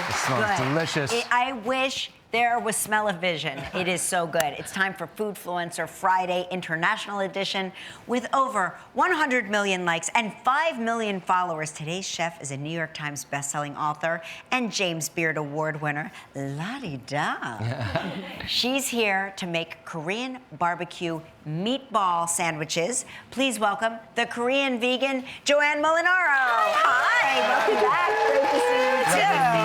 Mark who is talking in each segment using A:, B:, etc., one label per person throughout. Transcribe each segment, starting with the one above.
A: It smells delicious.
B: I wish there was smell-o-vision. It is so good. It's time for Foodfluencer Friday International Edition. With over 100 million likes and 5 million followers, today's chef is a New York Times bestselling author and James Beard Award winner, La-di-da. She's here to make Korean barbecue meatball sandwiches. Please welcome the Korean vegan, Joanne Molinaro. Hi, welcome back. Great to see you too.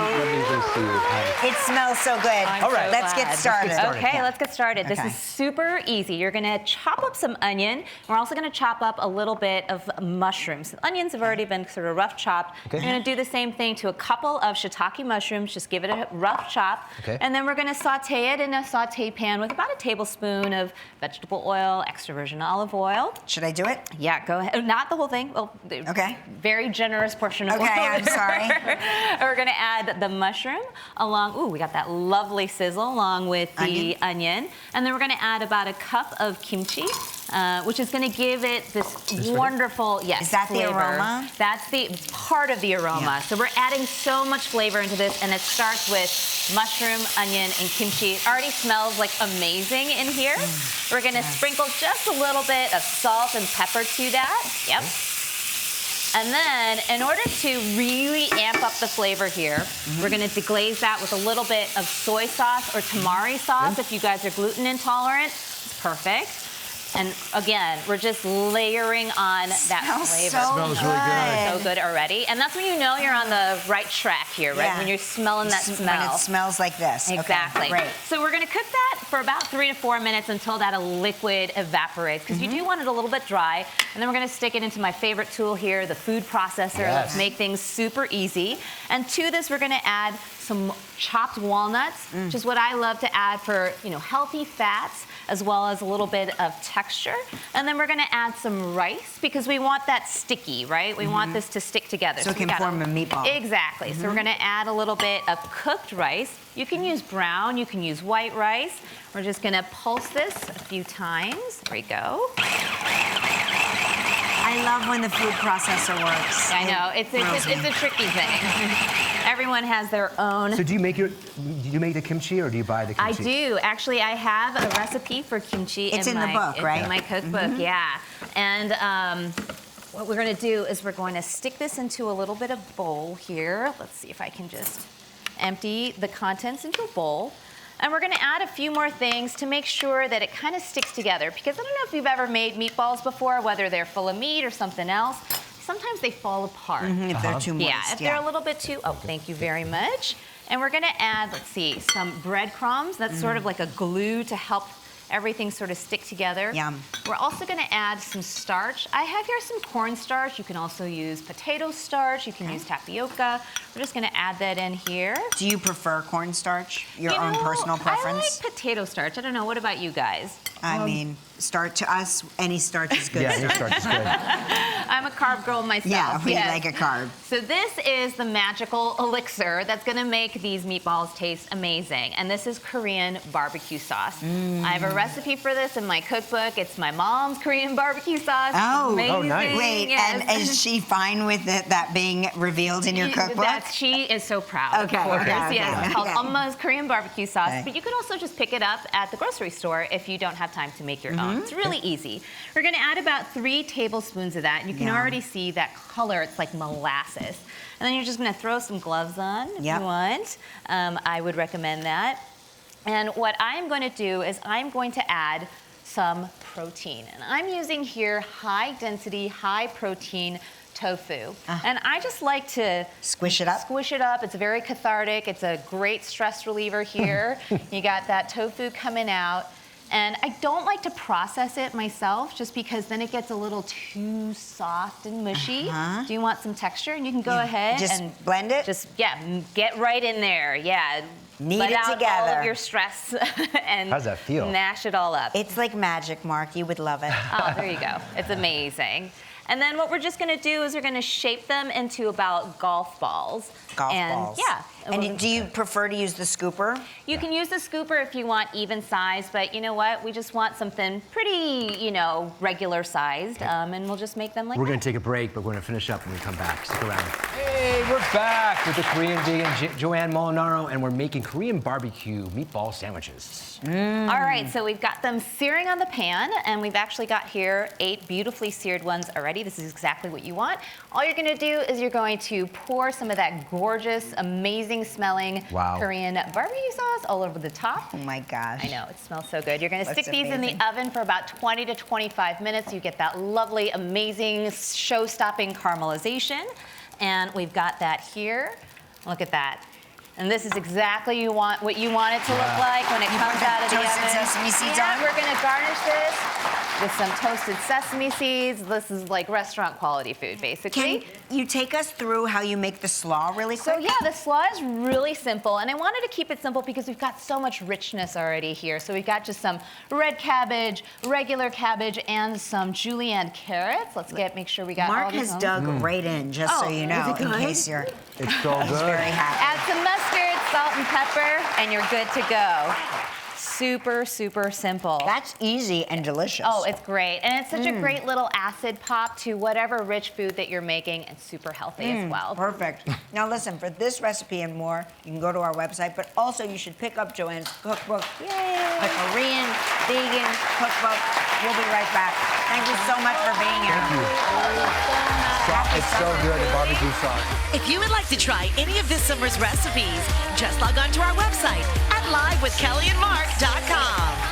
B: It smells so good.
C: All right,
B: let's get started.
C: Okay, let's get started. This is super easy. You're gonna chop up some onion. We're also gonna chop up a little bit of mushrooms. The onions have already been sort of rough chopped. We're gonna do the same thing to a couple of shiitake mushrooms. Just give it a rough chop. And then we're gonna saute it in a saute pan with about a tablespoon of vegetable oil, extra virgin olive oil.
B: Should I do it?
C: Yeah, go ahead. Not the whole thing. Well, very generous portion of oil.
B: Okay, I'm sorry.
C: We're gonna add the mushroom along. Ooh, we got that lovely sizzle along with the onion. And then we're gonna add about a cup of kimchi, which is gonna give it this wonderful,
B: is that
C: flavor.
B: The aroma?
C: That's the part of the aroma. So we're adding so much flavor into this, and it starts with mushroom, onion, and kimchi. It already smells like amazing in here. We're gonna sprinkle just a little bit of salt and pepper to that. Yep. And then, in order to really amp up the flavor here, we're gonna deglaze that with a little bit of soy sauce or tamari sauce if you guys are gluten intolerant. It's perfect. And again, we're just layering on that flavor.
B: So smells
A: really good.
C: So good already. And that's when you know you're on the right track here, right? When you're smelling that smell.
B: When it smells like this.
C: Exactly.
B: Okay, great.
C: So we're gonna cook that for about 3 to 4 minutes until that liquid evaporates, because you do want it a little bit dry. And then we're gonna stick it into my favorite tool here, the food processor. Let's make things super easy. And to this, we're gonna add some chopped walnuts, which is what I love to add for, healthy fats, as well as a little bit of texture. And then we're gonna add some rice, because we want that sticky, right? We want this to stick together.
B: So it can form a meatball.
C: Exactly. So we're gonna add a little bit of cooked rice. You can use brown, you can use white rice. We're just gonna pulse this a few times. There we go.
B: I love when the food processor works.
C: I know, it's a tricky thing. Everyone has their own.
A: So do you make the kimchi, or do you buy the kimchi?
C: I do. Actually, I have a recipe for kimchi
B: in the book, right?
C: In my cookbook, yeah. And what we're gonna do is we're going to stick this into a little bit of bowl here. Let's see if I can just empty the contents into a bowl. And we're gonna add a few more things to make sure that it kind of sticks together, because I don't know if you've ever made meatballs before, whether they're full of meat or something else. Sometimes they fall apart.
B: If they're too moist.
C: Yeah, if they're a little bit too, thank you very much. And we're gonna add, let's see, some breadcrumbs. That's sort of like a glue to help everything sort of stick together.
B: Yum.
C: We're also gonna add some starch. I have here some cornstarch. You can also use potato starch. You can use tapioca. We're just gonna add that in here.
B: Do you prefer cornstarch? Your own personal preference?
C: I like potato starch. I don't know, what about you guys?
B: I mean, to us, any starch is good.
A: Yeah, any starch is good.
C: I'm a carb girl myself.
B: Yeah, we like a carb.
C: So this is the magical elixir that's gonna make these meatballs taste amazing. And this is Korean barbecue sauce. I have a recipe for this in my cookbook. It's my mom's Korean barbecue sauce.
B: Oh,
C: amazing.
A: Nice.
B: Wait, and is she fine with that being revealed in your cookbook?
C: She is so proud, of course. Yes, it's called Omma's Korean barbecue sauce. But you could also just pick it up at the grocery store if you don't have time to make your own. It's really easy. We're gonna add about 3 tablespoons of that. And you can already see that color. It's like molasses. And then you're just gonna throw some gloves on if you want. I would recommend that. And what I'm going to do is I'm going to add some protein. And I'm using here high density, high protein tofu. And I just like to
B: squish it up.
C: Squish it up. It's very cathartic. It's a great stress reliever here. You got that tofu coming out. And I don't like to process it myself, just because then it gets a little too soft and mushy. Do you want some texture? And you can go ahead and
B: blend it?
C: Just, get right in there.
B: Knead
C: Let
B: it
C: out
B: together.
C: all of your stress and
A: how's that feel?
C: Mash it all up.
B: It's like magic, Mark. You would love it.
C: Oh, there you go. It's amazing. And then what we're just gonna do is we're gonna shape them into about golf balls.
B: Golf balls.
C: Yeah.
B: And do you prefer to use the scooper?
C: You can use the scooper if you want even size, but you know what? We just want something pretty, regular sized, and we'll just make them like
A: We're
C: that.
A: going to take a break, but we're going to finish up when we come back. Stick around. Hey, we're back with the Korean vegan Joanne Molinaro, and we're making Korean barbecue meatball sandwiches.
C: All right, so we've got them searing on the pan, and we've actually got here 8 beautifully seared ones already. This is exactly what you want. All you're gonna do is you're going to pour some of that gorgeous, amazing smelling Korean barbecue sauce all over the top.
B: Oh my gosh.
C: I know, it smells so good. You're gonna stick these in the
B: amazing.
C: oven for about 20 to 25 minutes. You get that lovely, amazing, show-stopping caramelization. And we've got that here. Look at that. And this is exactly what you want it to look like when it comes out of the oven.
B: Toasted sesame seeds
C: yeah,
B: on?
C: we're gonna garnish this with some toasted sesame seeds. This is like restaurant quality food, basically.
B: Can you take us through how you make the slaw really quick?
C: So yeah, the slaw is really simple, and I wanted to keep it simple because we've got so much richness already here. So we've got just some red cabbage, regular cabbage, and some julienne carrots. Let's make sure we got
B: Mark
C: all these
B: has dug right in, just so you know, in case you're
A: It's so good.
B: very happy.
C: Add some mustard, salt, and pepper, and you're good to go. Super, super simple.
B: That's easy and delicious.
C: Oh, it's great. And it's such a great little acid pop to whatever rich food that you're making, and super healthy as well.
B: Perfect. Now listen, for this recipe and more, you can go to our website, but also you should pick up Joanne's cookbook, a Korean vegan cookbook. We'll be right back. Thank you so much for being here.
A: Thank you. It's so good, the barbecue sauce.
D: If you would like to try any of this summer's recipes, just log on to our website at livewithkellyandmark.com.